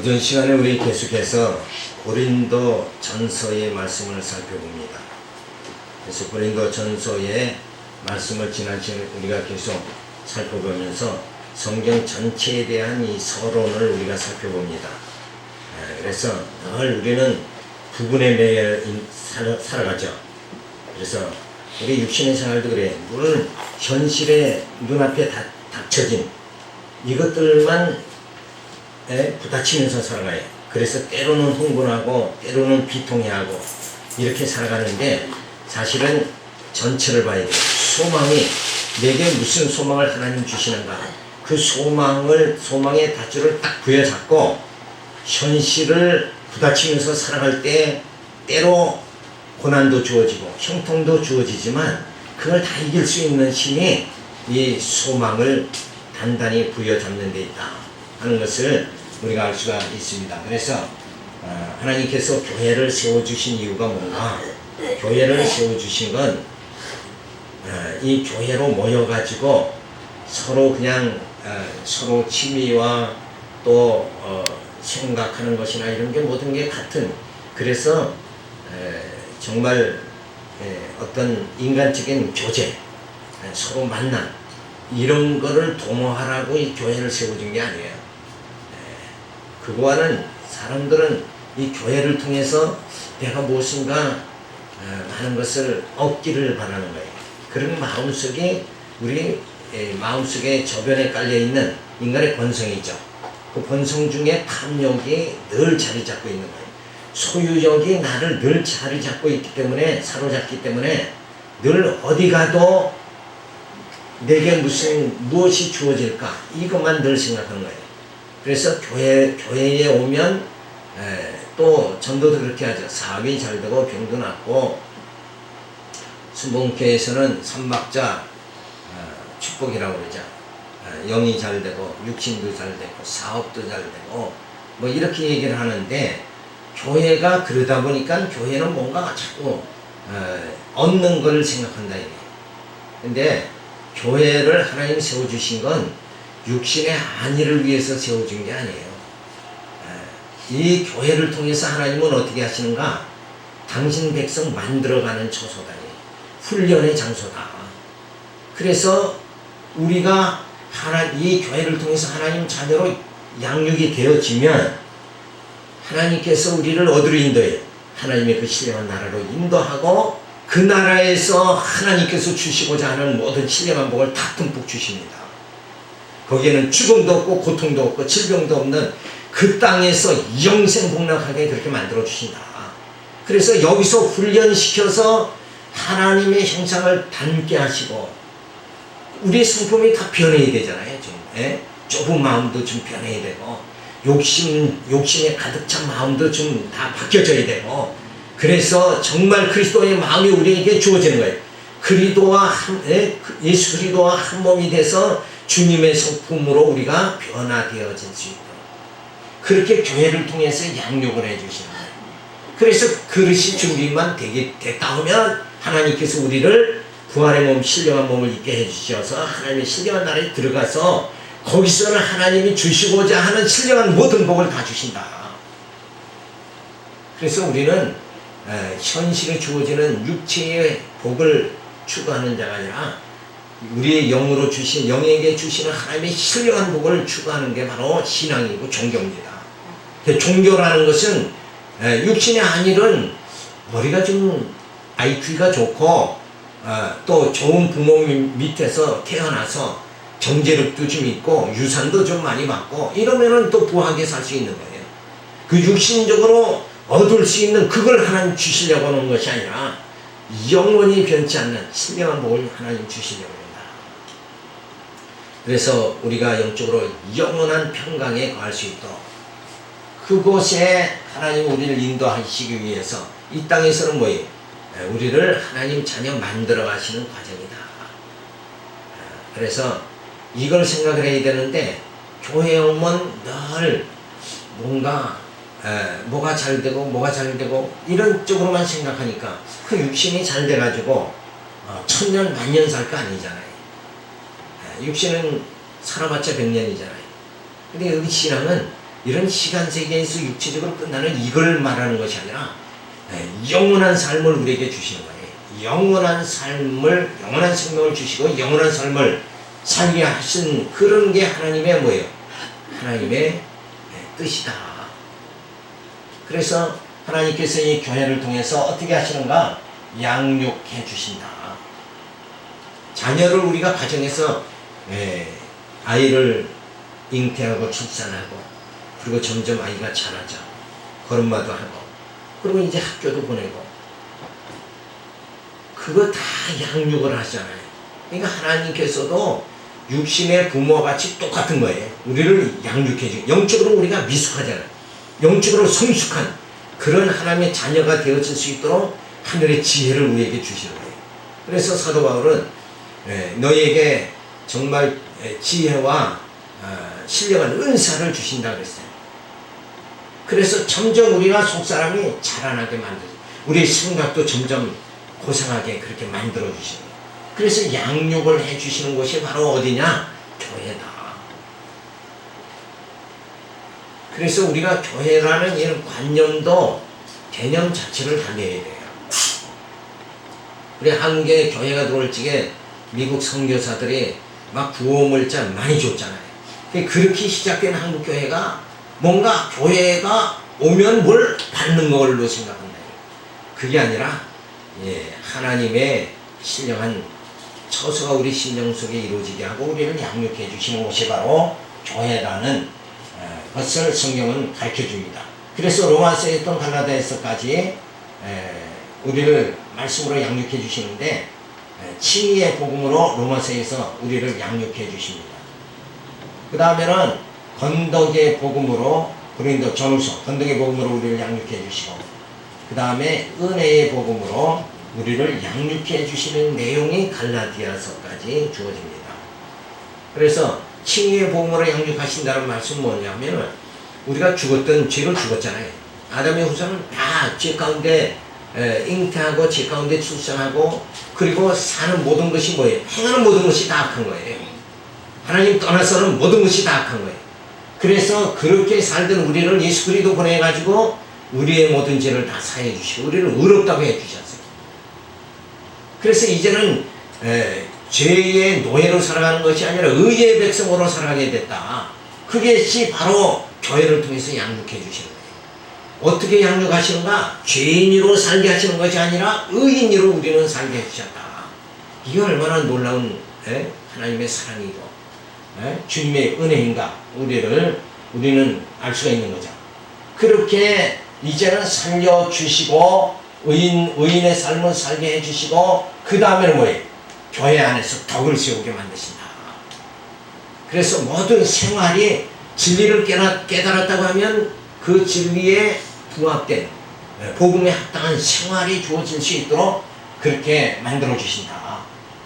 오전 시간에 우리 계속해서 고린도 전서의 말씀을 살펴봅니다. 그래서 고린도 전서의 말씀을 지난 시간에 우리가 계속 살펴보면서 성경 전체에 대한 이 서론을 우리가 살펴봅니다. 그래서 늘 우리는 부분에 매여 살아가죠. 그래서 우리 육신의 생활도 그래. 물론 현실에 눈앞에 닥쳐진 이것들만 부딪히면서 살아가요. 그래서 때로는 흥분하고 때로는 비통해하고 이렇게 살아가는데 사실은 전체를 봐야 돼요. 소망이 내게 무슨 소망을 하나님 주시는가, 그 소망의 닷줄을 딱 부여잡고 현실을 부딪히면서 살아갈 때 때로 고난도 주어지고 형통도 주어지지만 그걸 다 이길 수 있는 힘이 이 소망을 단단히 부여잡는 데 있다 하는 것을 우리가 알 수가 있습니다. 그래서 하나님께서 교회를 세워주신 이유가 뭔가, 교회를 세워주신 건 이 교회로 모여가지고 서로 그냥 서로 취미와 또 생각하는 것이나 이런 게 모든 게 같은, 그래서 정말 어떤 인간적인 교제, 서로 만남 이런 거를 도모하라고 이 교회를 세워준 게 아니에요. 그거와는 사람들은 이 교회를 통해서 내가 무엇인가 하는 것을 얻기를 바라는 거예요. 그런 마음속에 우리 마음속에 저변에 깔려있는 인간의 본성이죠. 그 본성 중에 탐욕이 늘 자리 잡고 있는 거예요. 소유욕이 나를 늘 자리 잡고 있기 때문에, 사로잡기 때문에 늘 어디 가도 내게 무엇이 주어질까 이것만 늘 생각하는 거예요. 그래서 교회에 오면 또 전도도 그렇게 하죠. 사업이 잘 되고 병도 낫고, 순복음교회에서는 삼박자 축복이라고 그러죠. 영이 잘 되고 육신도 잘 되고 사업도 잘 되고 뭐 이렇게 얘기를 하는데, 교회가 그러다 보니까 교회는 뭔가 자꾸 얻는 걸 생각한다 이게. 근데 교회를 하나님 세워주신 건 육신의 안위를 위해서 세워준 게 아니에요. 이 교회를 통해서 하나님은 어떻게 하시는가? 당신 백성 만들어가는 처소다. 훈련의 장소다. 그래서 우리가 이 교회를 통해서 하나님 자녀로 양육이 되어지면 하나님께서 우리를 어디로 인도해요? 하나님의 그 신령한 나라로 인도하고, 그 나라에서 하나님께서 주시고자 하는 모든 신령한 복을 다 듬뿍 주십니다. 거기에는 죽음도 없고 고통도 없고 질병도 없는 그 땅에서 영생복락하게 그렇게 만들어 주신다. 그래서 여기서 훈련시켜서 하나님의 형상을 닮게 하시고, 우리의 성품이 다 변해야 되잖아요. 좁은 마음도 좀 변해야 되고, 욕심에 가득 찬 마음도 좀 다 바뀌어져야 되고, 그래서 정말 그리스도의 마음이 우리에게 주어지는 거예요. 예수 그리스도와 한 몸이 돼서 주님의 성품으로 우리가 변화되어질 수 있도록 그렇게 교회를 통해서 양육을 해주시는 거예요. 그래서 그릇이 준비만 됐다 하면 하나님께서 우리를 부활의 몸, 신령한 몸을 입게 해주셔서 하나님의 신령한 나라에 들어가서 거기서는 하나님이 주시고자 하는 신령한 모든 복을 다 주신다. 그래서 우리는 현실에 주어지는 육체의 복을 추구하는 자가 아니라 우리의 영으로 주신, 영에게 주시는 하나님의 신령한 복을 추구하는 게 바로 신앙이고 종교입니다. 종교라는 것은 육신의 안일은 머리가 좀 IQ가 좋고 또 좋은 부모 밑에서 태어나서 경제력도 좀 있고 유산도 좀 많이 받고 이러면은 또 부하게 살 수 있는 거예요. 그 육신적으로 얻을 수 있는 그걸 하나님 주시려고 하는 것이 아니라 영원히 변치 않는 신령한 복을 하나님 주시려고 합니다. 그래서 우리가 영적으로 영원한 평강에 거할 수 있도록 그곳에 하나님 우리를 인도하시기 위해서 이 땅에서는 뭐예요? 우리를 하나님 자녀 만들어 가시는 과정이다. 그래서 이걸 생각을 해야 되는데, 교회에 오면 늘 뭐가 잘 되고 이런 쪽으로만 생각하니까 그 육신이 잘 돼가지고 천년 만년 살 거 아니잖아요. 육신은 살아봤자 100년이잖아요. 근데 여기 신앙은 이런 시간 세계에서 육체적으로 끝나는 이걸 말하는 것이 아니라 영원한 삶을 우리에게 주시는 거예요. 영원한 삶을, 영원한 생명을 주시고 영원한 삶을 살게 하신 그런 게 하나님의 뭐예요? 하나님의 뜻이다. 그래서 하나님께서 이 교회를 통해서 어떻게 하시는가? 양육해 주신다. 자녀를 우리가 가정에서 아이를 잉태하고 출산하고 그리고 점점 아이가 자라죠. 걸음마도 하고 그리고 이제 학교도 보내고 그거 다 양육을 하잖아요. 그러니까 하나님께서도 육신의 부모와 같이 똑같은 거예요. 우리를 양육해주고 영적으로 우리가 미숙하잖아요. 영적으로 성숙한 그런 하나님의 자녀가 되어질 수 있도록 하늘의 지혜를 우리에게 주시는 거예요. 그래서 사도 바울은 너희에게 정말 지혜와 신령한 은사를 주신다 그랬어요. 그래서 점점 우리가 속사람이 자라나게 만들어요. 우리의 생각도 점점 고상하게 그렇게 만들어 주시는 거예요. 그래서 양육을 해 주시는 곳이 바로 어디냐? 교회다. 그래서 우리가 교회라는 이런 관념도 개념 자체를 달려야 돼요. 우리 한국에 교회가 들어올 적에 미국 선교사들이 막 구호물자 많이 줬잖아요. 그렇게 시작된 한국 교회가 뭔가 교회가 오면 뭘 받는 걸로 생각한다. 그게 아니라 하나님의 신령한 처소가 우리 심령 속에 이루어지게 하고 우리를 양육해 주시는 곳이 바로 교회라는 것을 성경은 가르쳐 줍니다. 그래서 로마서에 있던 갈라디아서까지 우리를 말씀으로 양육해 주시는데 칭의의 복음으로 로마서에서 우리를 양육해 주십니다. 그 다음에는 건덕의 복음으로 고린도 전후서 건덕의 복음으로 우리를 양육해 주시고 그 다음에 은혜의 복음으로 우리를 양육해 주시는 내용이 갈라디아서까지 주어집니다. 그래서 칭의의 복음으로 양육하신다는 말씀은 뭐냐면 우리가 죽었던 죄로 죽었잖아요. 아담의 후손은 다 죄 가운데 잉태하고 죄 가운데 출생하고 그리고 사는 모든 것이 뭐예요? 행하는 모든 것이 다 악한 거예요. 하나님 떠나서는 모든 것이 다 악한 거예요. 그래서 그렇게 살던 우리를 예수 그리스도 보내가지고 우리의 모든 죄를 다 사해 주시고 우리를 의롭다고 해 주셨어요. 그래서 이제는 죄의 노예로 살아가는 것이 아니라 의의 백성으로 살아가게 됐다. 그것이 바로 교회를 통해서 양육해 주시는 거예요. 어떻게 양육하시는가? 죄인으로 살게 하시는 것이 아니라 의인으로 우리는 살게 해주셨다. 이게 얼마나 놀라운 하나님의 사랑이고 주님의 은혜인가 우리는 알 수가 있는 거죠. 그렇게 이제는 살려주시고 의인의 삶을 살게 해주시고 그 다음에는 뭐예요? 교회 안에서 덕을 세우게 만드신다. 그래서 모든 생활이 진리를 깨달았다고 하면 그 진리에 부합된 복음에 합당한 생활이 주어질 수 있도록 그렇게 만들어 주신다.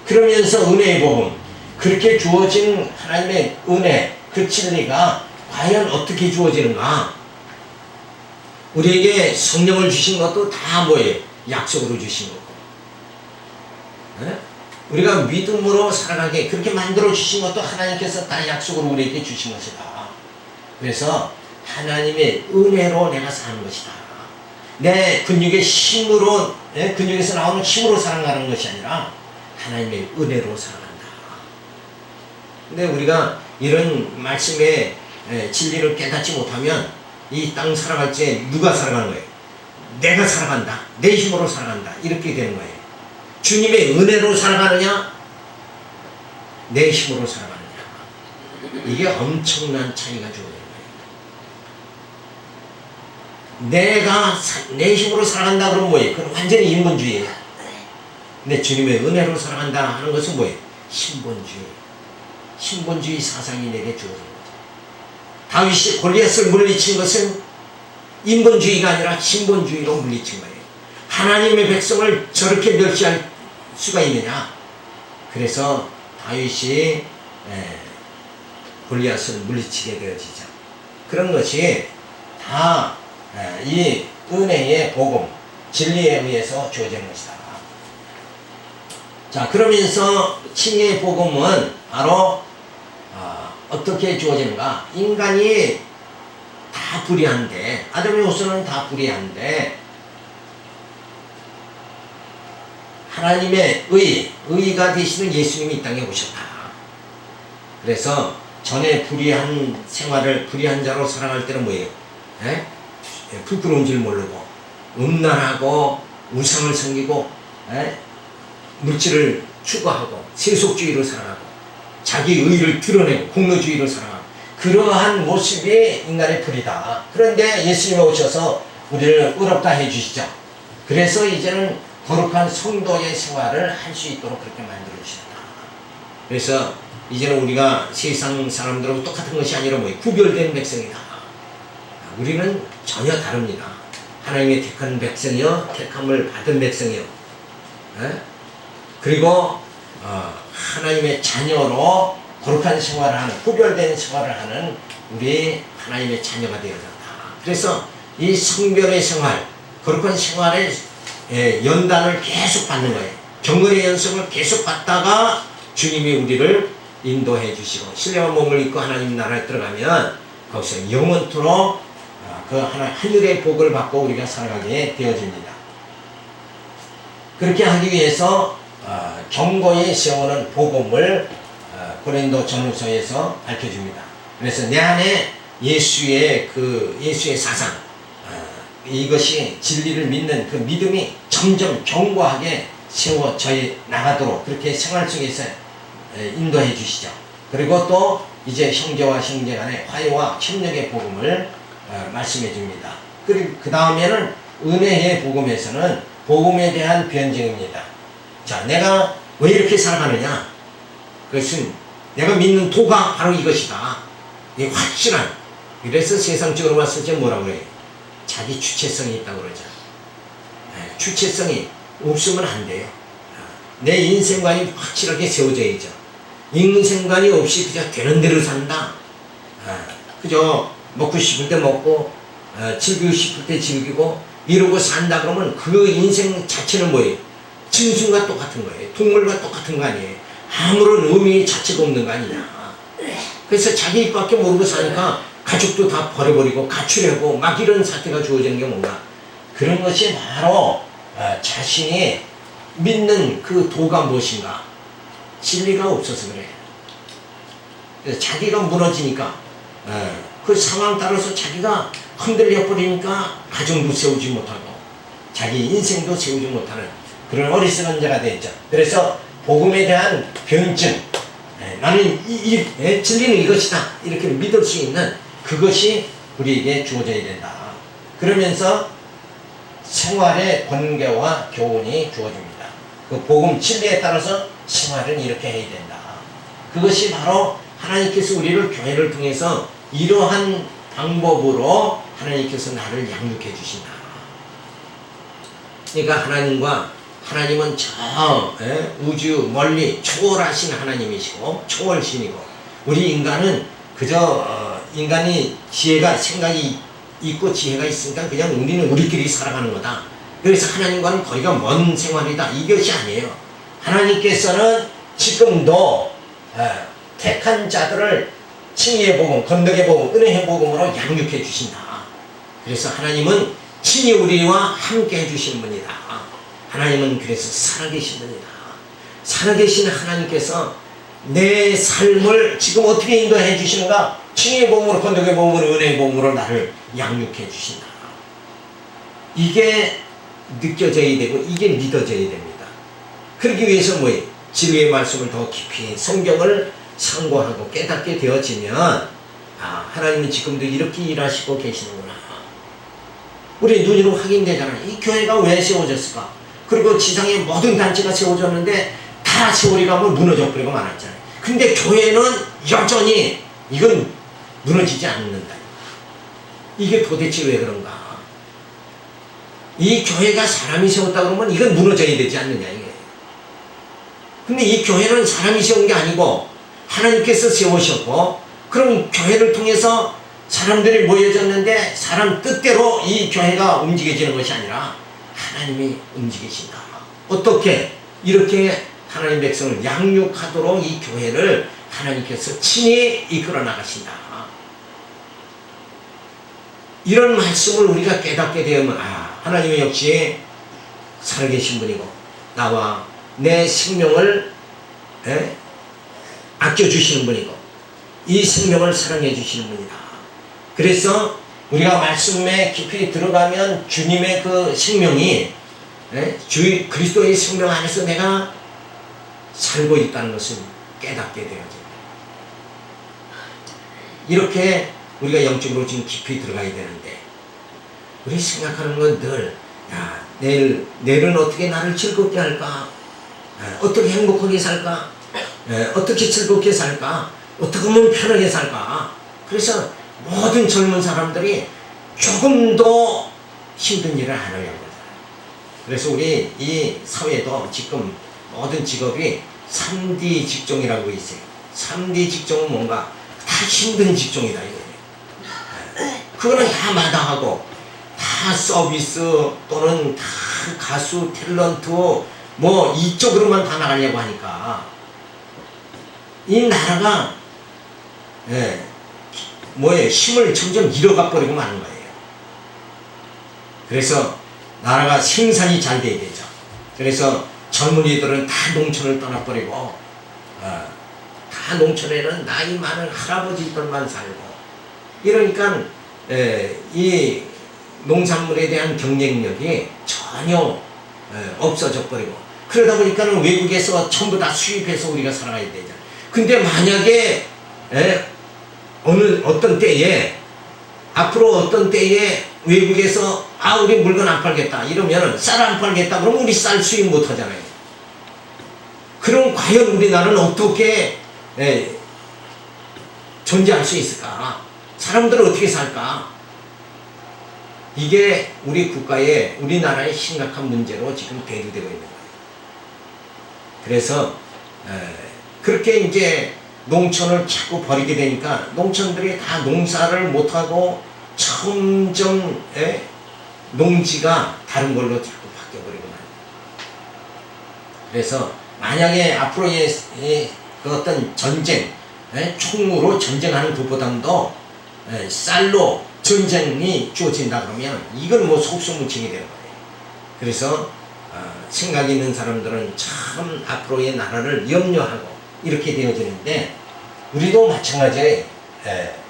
그러면서 은혜의 복음 그렇게 주어진 하나님의 은혜 그 진리가 과연 어떻게 주어지는가? 우리에게 성령을 주신 것도 다 뭐예요? 약속으로 주신 거고 우리가 믿음으로 살아가게 그렇게 만들어 주신 것도 하나님께서 다 약속으로 우리에게 주신 것이다. 그래서 하나님의 은혜로 내가 사는 것이다. 내 근육의 힘으로 근육에서 나오는 힘으로 살아가는 것이 아니라 하나님의 은혜로 살아간다. 근데 우리가 이런 말씀의 진리를 깨닫지 못하면 이 땅 살아갈 때 누가 살아가는 거예요? 내가 살아간다. 내 힘으로 살아간다. 이렇게 되는 거예요. 주님의 은혜로 살아가느냐? 내 힘으로 살아가느냐? 이게 엄청난 차이가 주어지는 거예요. 내 힘으로 살아간다 그러면 뭐예요? 그건 완전히 인본주의예요. 근데 주님의 은혜로 살아간다 하는 것은 뭐예요? 신본주의 사상이 내게 주어진 거죠. 다윗이 골리앗을 물리친 것은 인본주의가 아니라 신본주의로 물리친 거예요. 하나님의 백성을 저렇게 멸시할 수가 있느냐? 그래서 다윗이 골리앗을 물리치게 되어지죠. 그런 것이 다 이 은혜의 복음, 진리에 의해서 주어진 것이다. 자, 그러면서 칭의의 복음은 바로 어떻게 주어지는가? 인간이 다 불의한데, 아담의 후손은 다 불의한데, 하나님의 의가 되시는 예수님이 이 땅에 오셨다. 그래서 전에 불의한 생활을 불의한 자로 살아갈 때는 뭐예요? 부끄러운 줄 모르고 음란하고 우상을 섬기고 물질을 추구하고 세속주의로 살아가고 자기 의를 드러내고 공로주의로 살아가고 그러한 모습이 인간의 불이다. 그런데 예수님이 오셔서 우리를 의롭다 해주시죠. 그래서 이제는 거룩한 성도의 생활을 할 수 있도록 그렇게 만들어 주셨다. 그래서 이제는 우리가 세상 사람들하고 똑같은 것이 아니라 뭐예요? 구별된 백성이다. 우리는 전혀 다릅니다. 하나님의 택한 백성이요, 택함을 받은 백성이요. 그리고 하나님의 자녀로 거룩한 생활을 하는, 구별된 생활을 하는 우리 하나님의 자녀가 되어졌다. 그래서 이 성별의 생활, 거룩한 생활의 연단을 계속 받는 거예요. 경건의 연습을 계속 받다가 주님이 우리를 인도해 주시고 신령한 몸을 입고 하나님 나라에 들어가면 거기서 영원토록 그 하늘의 복을 받고 우리가 살아가게 되어집니다. 그렇게 하기 위해서 경고에 세우는 복음을 고린도 전후서에서 밝혀줍니다. 그래서 내 안에 예수의 사상, 이것이 진리를 믿는 그 믿음이 점점 견고하게 세워져 나가도록 그렇게 생활 속에서 인도해 주시죠. 그리고 또 이제 형제와 형제 간의 화해와 협력의 복음을 말씀해 줍니다. 그리고 그 다음에는 은혜의 복음에서는 복음에 대한 변증입니다. 자, 내가 왜 이렇게 살아가느냐? 그것은 내가 믿는 도가 바로 이것이다. 이 확실한. 그래서 세상적으로 봤을 때 뭐라고 해요? 자기 주체성이 있다고 그러죠. 주체성이 없으면 안 돼요. 내 인생관이 확실하게 세워져야죠. 인생관이 없이 그저 되는 대로 산다. 그저 먹고 싶을 때 먹고 즐기고 싶을 때 즐기고 이러고 산다 그러면 그 인생 자체는 뭐예요? 짐승과 똑같은 거예요. 동물과 똑같은 거 아니에요. 아무런 의미 자체가 없는 거 아니냐. 그래서 자기 입밖에 모르고 사니까 가족도 다 버려버리고 가출하고 막 이런 사태가 주어지는 게 뭔가 그런 것이 바로 자신이 믿는 그 도가 무엇인가 진리가 없어서 그래요. 그래서 자기가 무너지니까 그 상황 따라서 자기가 흔들려 버리니까 가정도 세우지 못하고 자기 인생도 세우지 못하는 그런 어리석은 자가 되었죠. 그래서 복음에 대한 변증, 나는 진리는 이것이다 이렇게 믿을 수 있는 그것이 우리에게 주어져야 된다. 그러면서 생활의 권계와 교훈이 주어집니다. 그 복음 진리에 따라서 생활은 이렇게 해야 된다. 그것이 바로 하나님께서 우리를 교회를 통해서 이러한 방법으로 하나님께서 나를 양육해 주신다. 그러니까 하나님은 저 우주 멀리 초월하신 하나님이시고 초월신이고 우리 인간은 그저 인간이 지혜가 생각이 있고 지혜가 있으니까 그냥 우리는 우리끼리 살아가는 거다. 그래서 하나님과는 거리가 먼 생활이다. 이것이 아니에요. 하나님께서는 지금도 택한 자들을 칭의의 복음, 건덕의 복음, 은혜의 복음으로 양육해 주신다. 그래서 하나님은 친히 우리와 함께 해주시는 분이다. 하나님은 그래서 살아계신 분이다. 살아계신 하나님께서 내 삶을 지금 어떻게 인도해 주시는가? 칭의의 복음으로, 건덕의 복음으로, 은혜의 복음으로 나를 양육해 주신다. 이게 느껴져야 되고 이게 믿어져야 됩니다. 그러기 위해서 뭐예요? 진리의 말씀을 더 깊이 성경을 상고하고 깨닫게 되어지면 하나님은 지금도 이렇게 일하시고 계시는구나. 우리 눈으로 확인되잖아요. 이 교회가 왜 세워졌을까? 그리고 지상의 모든 단체가 세워졌는데 다 세월이 가면 무너져 버리고 말았잖아요. 근데 교회는 여전히 이건 무너지지 않는다. 이게 도대체 왜 그런가? 이 교회가 사람이 세웠다 그러면 이건 무너져야 되지 않느냐 이게. 근데 이 교회는 사람이 세운 게 아니고 하나님께서 세우셨고 그럼 교회를 통해서 사람들이 모여졌는데 사람 뜻대로 이 교회가 움직여지는 것이 아니라 하나님이 움직이신다. 어떻게? 이렇게 하나님 백성을 양육하도록 이 교회를 하나님께서 친히 이끌어 나가신다. 이런 말씀을 우리가 깨닫게 되면 하나님이 역시 살아계신 분이고 나와 내 생명을 아껴주시는 분이고 이 생명을 사랑해 주시는 분이다. 그래서 우리가 말씀에 깊이 들어가면 주님의 그 생명이 그리스도의 생명 안에서 내가 살고 있다는 것을 깨닫게 되어집니다. 이렇게 우리가 영적으로 지금 깊이 들어가야 되는데 우리 생각하는 건 늘 내일은 어떻게 나를 즐겁게 할까? 어떻게 행복하게 살까? 어떻게 즐겁게 살까? 어떻게 하면 편하게 살까? 그래서 모든 젊은 사람들이 조금 더 힘든 일을 안 하려고 하잖아요. 그래서 우리 이 사회도 지금 모든 직업이 3D 직종이라고 있어요. 3D 직종은 뭔가 다 힘든 직종이다 이거예요. 그거는 다 마다하고 다 서비스 또는 다 가수, 탤런트 뭐 이쪽으로만 다 나가려고 하니까 이 나라가 힘을 점점 잃어가 버리고 마는 거예요. 그래서 나라가 생산이 잘 돼야 되죠. 그래서 젊은이들은 다 농촌을 떠나버리고 다 농촌에는 나이 많은 할아버지들만 살고 이러니까 이 농산물에 대한 경쟁력이 전혀 없어져 버리고 그러다 보니까 외국에서 전부 다 수입해서 우리가 살아가야 되죠. 근데 만약에 어떤 때에 앞으로 어떤 때에 외국에서 우리 물건 안 팔겠다 이러면은 쌀 안 팔겠다 그러면 우리 쌀 수입 못 하잖아요. 그럼 과연 우리나라는 어떻게 존재할 수 있을까? 사람들은 어떻게 살까? 이게 우리 국가의 우리나라의 심각한 문제로 지금 대두되고 있는 거예요. 그래서 그렇게 이제 농촌을 자꾸 버리게 되니까 농촌들이 다 농사를 못하고 점점 농지가 다른 걸로 자꾸 바뀌어버리고 말이에요. 그래서 만약에 앞으로의 그 어떤 전쟁, 총으로 전쟁하는 것보다도 쌀로 전쟁이 주어진다 그러면 이건 뭐 속수무책이 되는 거예요. 그래서 생각 있는 사람들은 참 앞으로의 나라를 염려하고 이렇게 되어지는데 우리도 마찬가지예요.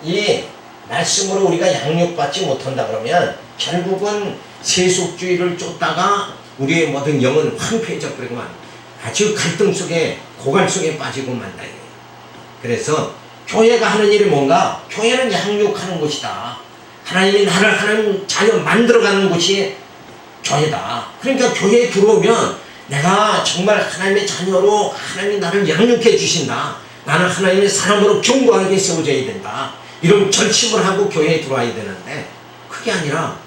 이 말씀으로 우리가 양육받지 못한다 그러면 결국은 세속주의를 쫓다가 우리의 모든 영은 황폐해져 버리고만 아주 갈등 속에 고갈 속에 빠지고 만다. 그래서 교회가 하는 일이 뭔가? 교회는 양육하는 곳이다. 하나님이 나를 하나님 자녀 만들어가는 곳이 교회다. 그러니까 교회에 들어오면 내가 정말 하나님의 자녀로 하나님이 나를 양육해 주신다. 나는 하나님의 사람으로 견고하게 세워져야 된다. 이런 결심을 하고 교회에 들어와야 되는데 그게 아니라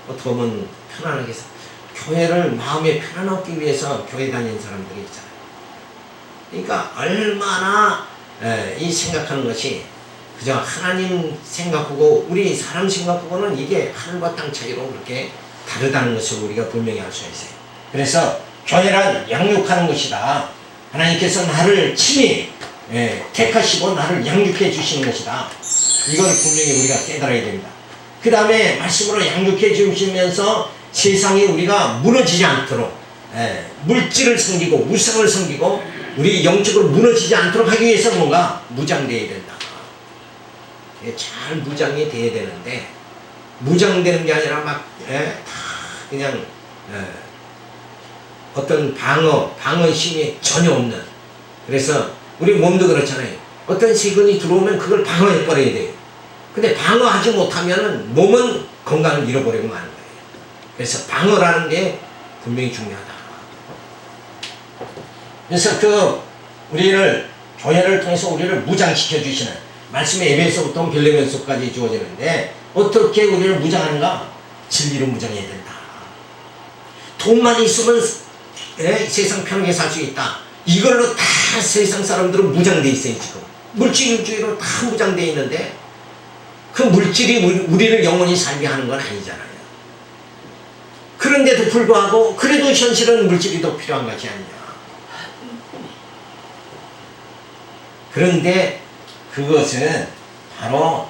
어떻게 보면 편안하게 교회를 마음에 편안하기 위해서 교회 다니는 사람들이 있잖아요. 그러니까 얼마나 이 생각하는 것이 그저 하나님 생각하고 우리 사람 생각하고는 이게 하늘과 땅 차이로 그렇게 다르다는 것을 우리가 분명히 알 수 있어요. 그래서 교회란 양육하는 것이다. 하나님께서 나를 친히 택하시고 나를 양육해 주시는 것이다. 이걸 분명히 우리가 깨달아야 됩니다. 그 다음에 말씀으로 양육해 주시면서 세상에 우리가 무너지지 않도록 물질을 섬기고 우상을 섬기고 우리 영적으로 무너지지 않도록 하기 위해서 뭔가 무장되어야 된다. 잘 무장이 돼야 되는데 무장되는 게 아니라 막 다 그냥 어떤 방어심이 전혀 없는. 그래서 우리 몸도 그렇잖아요. 어떤 세균이 들어오면 그걸 방어해 버려야 돼요. 근데 방어하지 못하면 몸은 건강을 잃어버리고 마는 거예요. 그래서 방어라는 게 분명히 중요하다. 그래서 우리를 교회를 통해서 우리를 무장시켜 주시는 말씀의 에베소부터 빌레몬서까지 주어지는데 어떻게 우리를 무장하는가? 진리로 무장해야 된다. 돈만 있으면 세상 편하게 살 수 있다. 이걸로 다 세상 사람들은 무장돼 있어요. 지금 물질주의로 다 무장돼 있는데 그 물질이 우리를 영원히 살게 하는 건 아니잖아요. 그런데도 불구하고 그래도 현실은 물질이 더 필요한 것이 아니냐. 그런데 그것은 바로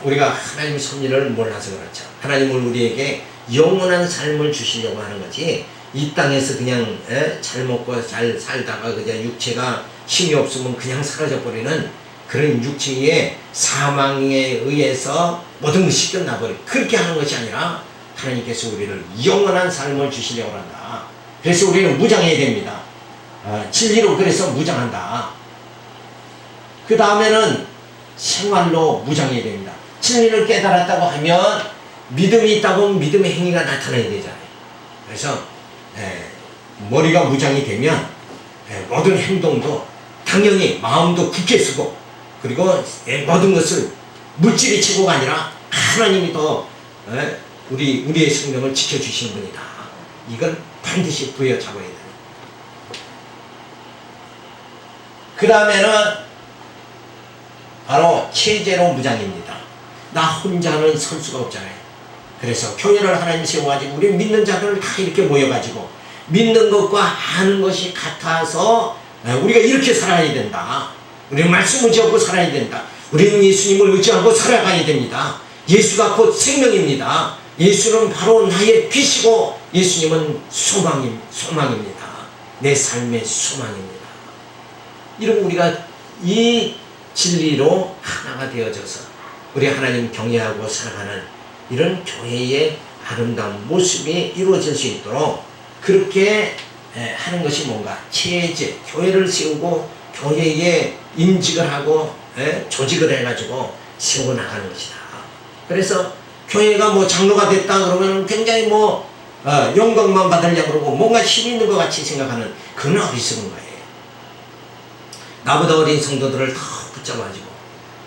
우리가 하나님 섭리를 몰라서 그렇죠. 하나님은 우리에게 영원한 삶을 주시려고 하는 거지, 이 땅에서 그냥 잘 먹고 잘 살다가 그냥 육체가 힘이 없으면 그냥 사라져 버리는 그런 육체의 사망에 의해서 모든 것이 끝나버려. 그렇게 하는 것이 아니라 하나님께서 우리를 영원한 삶을 주시려고 한다. 그래서 우리는 무장해야 됩니다. 진리로 그래서 무장한다. 그 다음에는 생활로 무장해야 됩니다. 진리를 깨달았다고 하면 믿음이 있다고 하면 믿음의 행위가 나타나야 되잖아요. 그래서 머리가 무장이 되면 모든 행동도 당연히 마음도 굳게 쓰고, 그리고 모든 것을 물질이 최고가 아니라 하나님이 더 우리의 생명을 지켜주신 분이다. 이걸 반드시 부여잡아야 돼요. 그 다음에는 바로 체제로 무장입니다. 나 혼자는 설 수가 없잖아요. 그래서 교회를 하나님 세워가지고 우리 믿는 자들을 다 이렇게 모여가지고 믿는 것과 아는 것이 같아서 우리가 이렇게 살아야 된다. 우리는 말씀 의지하고 살아야 된다. 우리는 예수님을 의지하고 살아가야 됩니다. 예수가 곧 생명입니다. 예수는 바로 나의 빛이고 예수님은 소망입니다. 내 삶의 소망입니다. 이런 우리가 이 진리로 하나가 되어져서 우리 하나님 경외하고 살아가는 이런 교회의 아름다운 모습이 이루어질 수 있도록 그렇게 하는 것이 뭔가 체제, 교회를 세우고 교회에 임직을 하고 조직을 해가지고 세워나가는 것이다. 그래서 교회가 뭐 장로가 됐다 그러면 굉장히 영광만 받으려고 그러고 뭔가 힘이 있는 것 같이 생각하는 그런 어리석은 거예요. 나보다 어린 성도들을 다 붙잡아가지고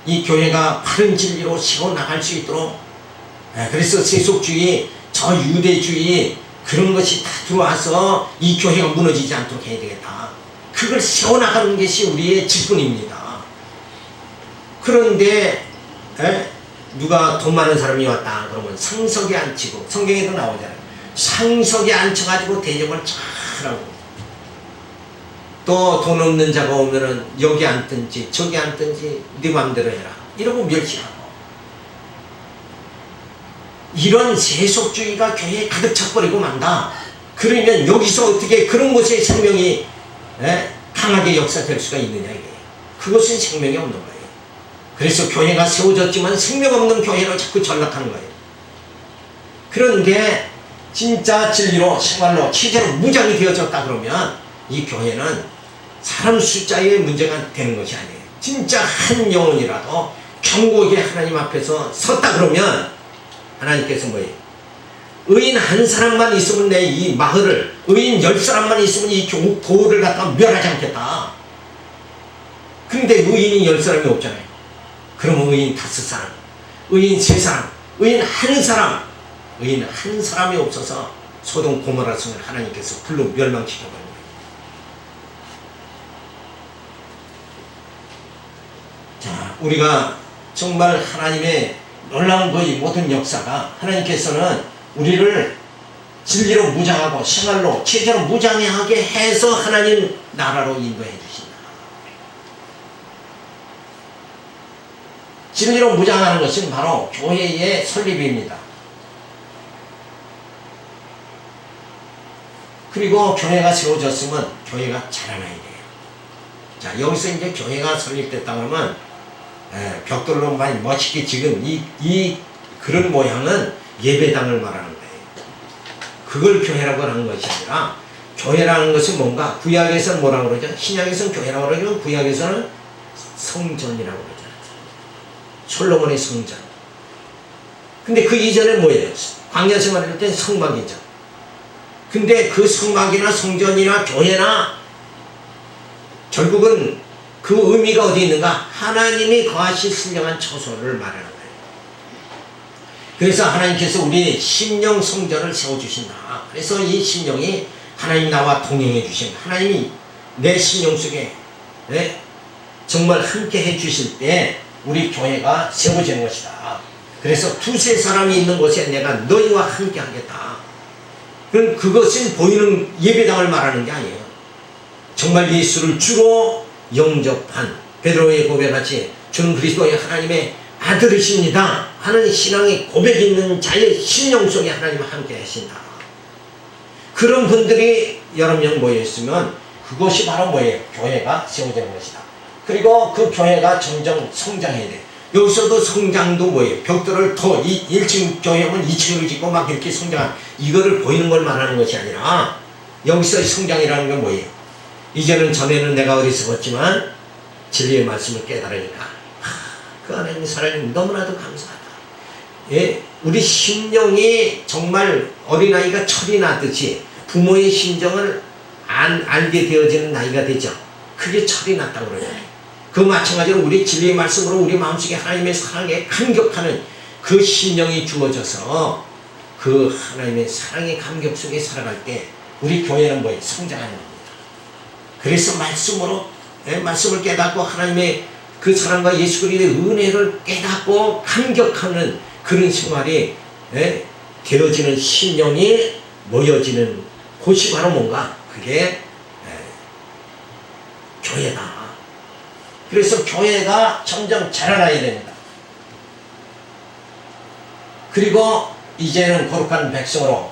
이 교회가 바른 진리로 세워나갈 수 있도록, 그래서 세속주의, 저 유대주의 그런 것이 다 들어와서 이 교회가 무너지지 않도록 해야 되겠다. 그걸 세워나가는 것이 우리의 직분입니다. 그런데 누가 돈 많은 사람이 왔다 그러면 상석에 앉히고, 성경에도 나오잖아요. 상석에 앉혀가지고 대접을 잘하고, 또 돈 없는 자가 오면은 여기 앉든지 저기 앉든지 네 맘대로 해라 이러고 멸시하고, 이런 세속주의가 교회에 가득 차버리고 만다. 그러면 여기서 어떻게 그런 곳에 생명이 강하게 역사될 수가 있느냐, 이게. 그것은 생명이 없는 거예요. 그래서 교회가 세워졌지만 생명 없는 교회로 자꾸 전락하는 거예요. 그런데 진짜 진리로 생활로 체제로 무장이 되어졌다 그러면 이 교회는 사람 숫자의 문제가 되는 것이 아니에요. 진짜 한 영혼이라도 견고하게 하나님 앞에서 섰다 그러면 하나님께서 뭐예요? 의인 한 사람만 있으면 내 이 마을을, 의인 10사람만 있으면 이 교회를 갖다가 멸하지 않겠다. 그런데 의인이 10사람이 없잖아요. 그러면 의인 5사람, 의인 3사람, 의인 한 사람, 의인 한 사람이 없어서 소돔 고모라 성을 하나님께서 불로 멸망시켜버립니다. 자, 우리가 정말 하나님의 놀라운 거의 모든 역사가, 하나님께서는 우리를 진리로 무장하고 생활로 체제로 무장하게 해서 하나님 나라로 인도해 주신다. 진리로 무장하는 것은 바로 교회의 설립입니다. 그리고 교회가 세워졌으면 교회가 자라나야 돼요. 자, 여기서 이제 교회가 설립됐다고 하면 벽돌로 많이 멋있게 지금 그런 모양은 예배당을 말하는 거예요. 그걸 교회라고 하는 것이 아니라, 교회라는 것은 뭔가, 구약에서는 뭐라고 그러죠? 신약에서는 교회라고 그러죠? 구약에서는 성전이라고 그러죠. 솔로몬의 성전. 근데 그 이전에 뭐예요? 광야 생활할 때 성막이죠. 근데 그 성막이나 성전이나 교회나 결국은 그 의미가 어디 있는가? 하나님이 거하실 신령한 처소를 말하는 거예요. 그래서 하나님께서 우리의 심령 성전을 세워주신다. 그래서 이 심령이 하나님 나와 동행해 주신, 하나님이 내 심령 속에 정말 함께 해 주실 때 우리 교회가 세워지는 것이다. 그래서 2-3사람이 있는 곳에 내가 너희와 함께 하겠다. 그럼 그것은 보이는 예배당을 말하는 게 아니에요. 정말 예수를 주로 영접한 베드로의 고백같이 주는 그리스도의 하나님의 아들이십니다 하는 신앙의 고백이 있는 자의 심령 속에 하나님은 함께 하신다. 그런 분들이 여러 명 모여있으면 그것이 바로 뭐예요? 교회가 세워지는 것이다. 그리고 그 교회가 점점 성장해야 돼. 여기서도 성장도 뭐예요? 벽돌을 더 1층 교회면 2층을 짓고 막 이렇게 성장, 이거를 보이는 걸 말하는 것이 아니라 여기서 성장이라는 건 뭐예요? 이제는 전에는 내가 어리석었지만 진리의 말씀을 깨달으니까 그 하나님 사랑이 너무나도 감사하다. 예, 우리 심령이 정말 어린아이가 철이 나듯이 부모의 심정을 알게 되어지는 나이가 되죠. 그게 철이 났다고 그러잖아요. 그 마찬가지로 우리 진리의 말씀으로 우리 마음속에 하나님의 사랑에 감격하는 그 심령이 주어져서 그 하나님의 사랑의 감격 속에 살아갈 때 우리 교회는 뭐예요? 성장하는 겁니다. 그래서 말씀으로 말씀을 깨닫고 하나님의 그 사랑과 예수 그리스도의 은혜를 깨닫고 감격하는 그런 생활이 되어지는 심령이 모여지는 곳이 바로 뭔가? 그게 교회다. 그래서 교회가 점점 자라나야 됩니다. 그리고 이제는 거룩한 백성으로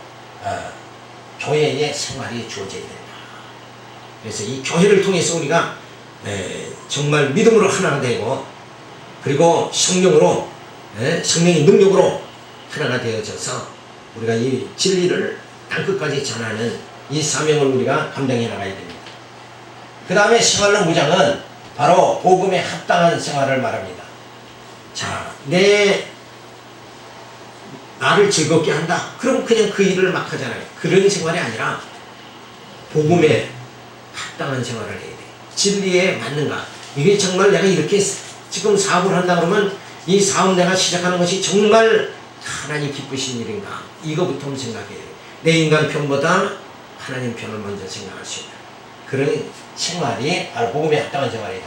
교회의 생활이 주어져야 된다. 그래서 이 교회를 통해서 우리가 정말 믿음으로 하나가 되고 그리고 성령으로 성령의 능력으로 하나가 되어져서 우리가 이 진리를 땅끝까지 전하는 이 사명을 우리가 감당해 나가야 됩니다. 그 다음에 생활로 무장은 바로 복음에 합당한 생활을 말합니다. 자, 나를 즐겁게 한다. 그럼 그냥 그 일을 막 하잖아요. 그런 생활이 아니라 복음에 합당한 생활을 해야 돼. 진리에 맞는가. 이게 정말 내가 이렇게 지금 사업을 한다 그러면 이 사업 내가 시작하는 것이 정말 하나님 기쁘신 일인가. 이거부터 생각해야 돼. 내 인간 편보다 하나님 편을 먼저 생각할 수 있다. 그런 생활이 바로 복음에 합당한 생활이다.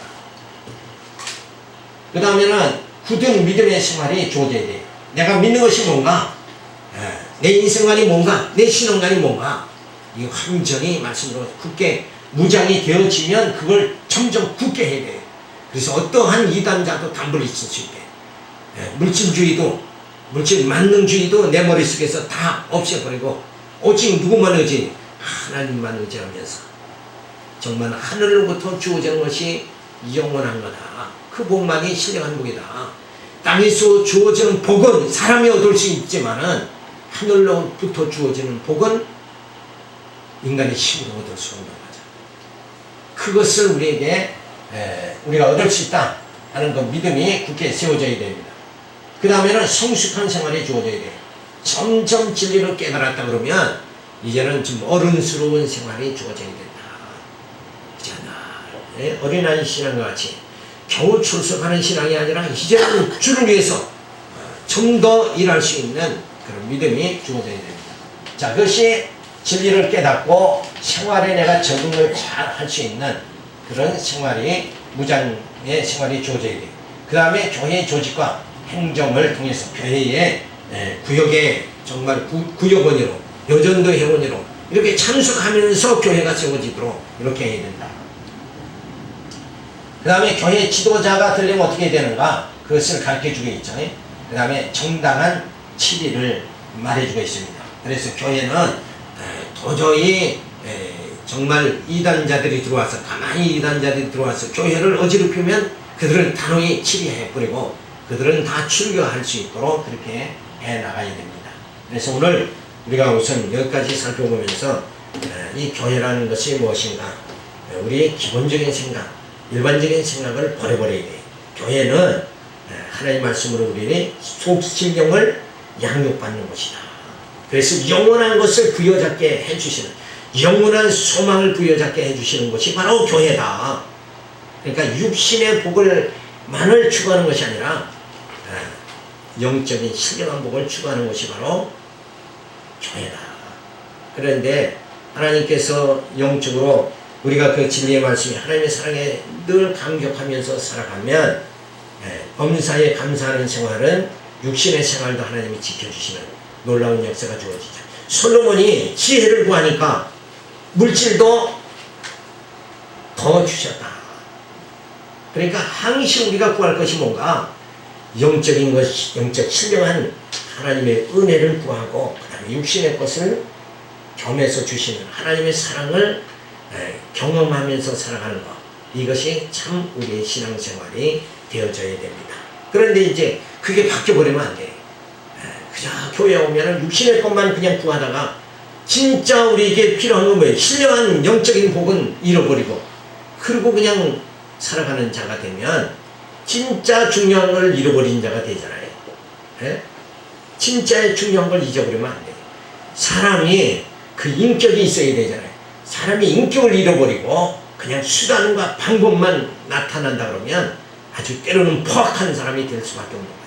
그 다음에는 굳은 믿음의 생활이 주어져야 돼요. 내가 믿는 것이 뭔가, 내 인생관이 뭔가, 내 신앙관이 뭔가, 이 완전히 말씀으로 굳게 무장이 되어지면 그걸 점점 굳게 해야 돼요. 그래서 어떠한 이단자도 담불 있을 수 있게, 물질주의도, 물질 만능주의도 내 머릿속에서 다 없애버리고 오직 누구만 의지? 하나님만 의지하면서 정말 하늘로부터 주어지는 것이 영원한 거다. 그 복만이 신령한 복이다. 땅에서 주어지는 복은 사람이 얻을 수 있지만은 하늘로부터 주어지는 복은 인간의 힘으로 얻을 수 없는 거죠. 그것을 우리에게 우리가 얻을 수 있다 하는 그 믿음이 굳게 세워져야 됩니다. 그 다음에는 성숙한 생활이 주어져야 돼요. 점점 진리를 깨달았다 그러면 이제는 좀 어른스러운 생활이 주어져야 된다. 그렇잖아. 어린아이 신앙과 같이 겨우 출석하는 신앙이 아니라 이제는 주를 위해서 좀 더 일할 수 있는 그런 믿음이 주어져야 됩니다. 자, 그것이 진리를 깨닫고 생활에 내가 적응을 잘 할 수 있는 그런 생활이 무장의 생활이 주어져야 돼요. 그 다음에 교회의 조직과 행정을 통해서 교회의 구역의 정말 구역원으로 여전도 회원으로 이렇게 참석하면서 교회가 세워지도록 이렇게 해야 된다. 그 다음에 교회 지도자가 되려면 어떻게 되는가? 그것을 가르쳐주고 있죠. 그 다음에 정당한 치리를 말해주고 있습니다. 그래서 교회는 도저히 정말 이단자들이 들어와서 가만히 이단자들이 들어와서 교회를 어지럽히면 그들은 단호히 치리해버리고 그들은 다 출교할 수 있도록 그렇게 해나가야 됩니다. 그래서 오늘 우리가 우선 여기까지 살펴보면서 이 교회라는 것이 무엇인가? 우리의 기본적인 생각, 일반적인 생각을 버려버려야 돼요. 교회는 하나님의 말씀으로 우리의 속신령을 양육받는 것이다. 그래서 영원한 것을 부여잡게 해주시는, 영원한 소망을 부여잡게 해주시는 것이 바로 교회다. 그러니까 육신의 복을만을 추구하는 것이 아니라 영적인 신령한 복을 추구하는 것이 바로 교회다. 그런데 하나님께서 영적으로 우리가 그 진리의 말씀이 하나님의 사랑에 늘 감격하면서 살아가면 범사에 감사하는 생활은 육신의 생활도 하나님이 지켜주시는 놀라운 역사가 주어지죠. 솔로몬이 지혜를 구하니까 물질도 더 주셨다. 그러니까 항시 우리가 구할 것이 뭔가 영적인 것, 영적 신령한 하나님의 은혜를 구하고 그 다음에 육신의 것을 겸해서 주시는 하나님의 사랑을 경험하면서 살아가는 것, 이것이 참 우리의 신앙생활이 되어져야 됩니다. 그런데 이제 그게 바뀌어버리면 안 돼요. 그냥 교회 오면 육신의 것만 그냥 구하다가 진짜 우리에게 필요한 건 뭐예요? 신령한 영적인 복은 잃어버리고 그리고 그냥 살아가는 자가 되면 진짜 중요한 걸 잃어버린 자가 되잖아요. 예? 진짜의 중요한 걸 잊어버리면 안 돼요. 사람이 그 인격이 있어야 되잖아요. 사람이 인격을 잃어버리고 그냥 수단과 방법만 나타난다 그러면 아주 때로는 포악한 사람이 될 수밖에 없는 거예요.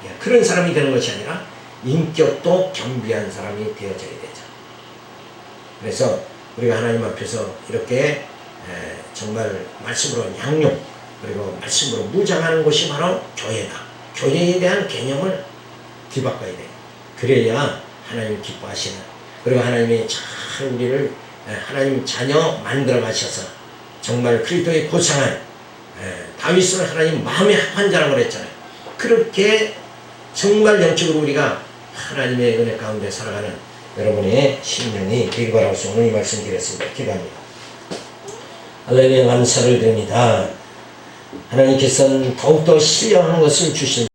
예, 그런 사람이 되는 것이 아니라 인격도 겸비한 사람이 되어져야 되죠. 그래서 우리가 하나님 앞에서 이렇게 정말 말씀으로 양육 그리고 말씀으로 무장하는 것이 바로 교회다. 교회에 대한 개념을 뒤바꿔야 돼요. 그래야 하나님 기뻐하시는, 그리고 하나님이 잘 우리를 하나님 자녀 만들어 가셔서 정말 그리스도의 고상한 다윗은 하나님 마음에 합한 자라고 그랬잖아요. 그렇게 정말 영적으로 우리가 하나님의 은혜 가운데 살아가는 여러분의 심령이 되기 바라서 오늘 이 말씀 드렸습니다. 기도합니다. 하나님의 감사를 드립니다. 하나님께서는 더욱더 신령한 것을 주실